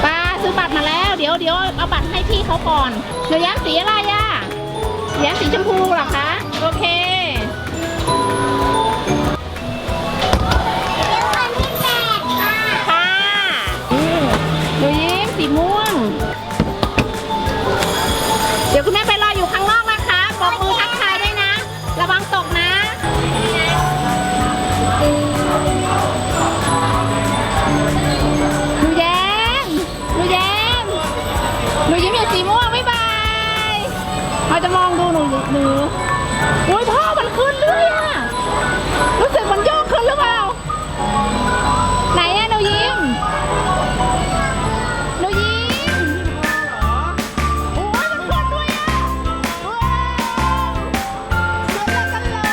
ป้าซื้อบัตรมาแล้วเดี๋ยวเอาบัตรให้พี่เขาก่อนหนูแย้มสีอะไรอ่ะแย้มสีชมพูเหรอคะโอเคค่ะหนูยิ้มสีม่วงเดี๋ยวคุณแม่ไปรออยู่ข้างนอกนะคะบอกมือทักทายด้วยนะระวังตกนะหนูแย้มอยู่สีม่วงบ๊ายบายเขาจะมองดูหนูอุ้ยพ่อมันขึ้นเลยอะรู้สึกมันโยกขึ้นหรือเปล่าไหนอะหนูยิ้มโอ้ยมันขึ้นด้วยอะว้าวขึ้นแล้วกันเลย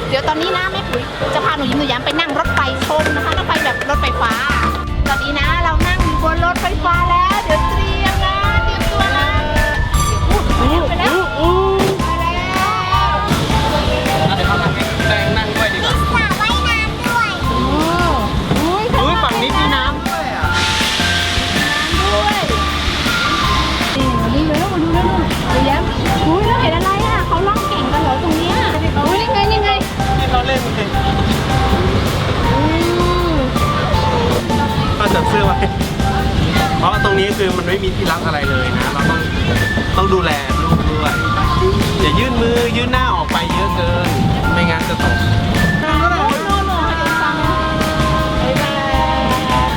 เดี๋ยวตอนนี้นะแม่ปุ๋ยจะพาหนูยิ้มหนูแย้มไปนั่งรถไฟชมนะคะรถไฟแบบรถไฟฟ้าตอนนี้นะเรานั่งอยู่บนรถไฟฟ้าแล้วเดี๋ยวเตรียมตัวนะไปแล้วไปแล้วเดี๋ยวเขามาแดงนั่งด้วยดีกว่าสระว่ายน้ำด้วยอุ้ยฝั่งนี้มีน้ำด้วยอ่ะนี่เลยมาดูแล้วหนูแย้มอุ้ยแล้วเห็นอะไรอ่ะเขาล่องเก่งกันเหรอตรงเนี้ยอุ้ยนี่ไงที่เขาเล่นกันก็จับเสื้อไว้เพราะตรงนี้คือมันไม่มีที่รับอะไรเลยนะเราต้องดูแลลูกด้วยอย่ายื่นมือยื่นหน้าออกไปเยอะเกินไม่งั้นจะตก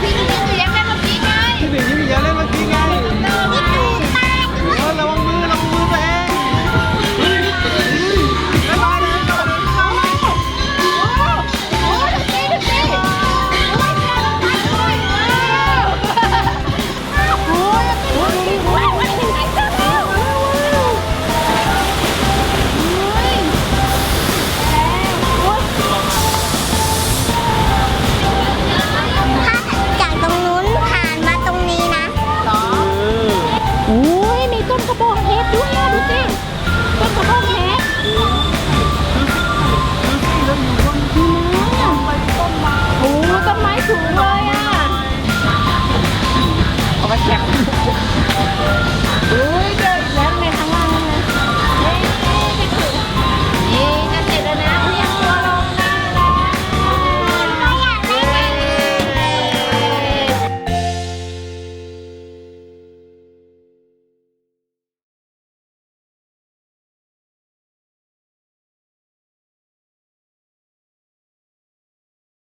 พี่หนูยิ้มเล่นเมื่อกี้ไงพี่หนึ่งยิ้มอย่าเล่นเมื่อกี้ไงระวังมือตัวเองบ๊ายบายเลยอุ้ย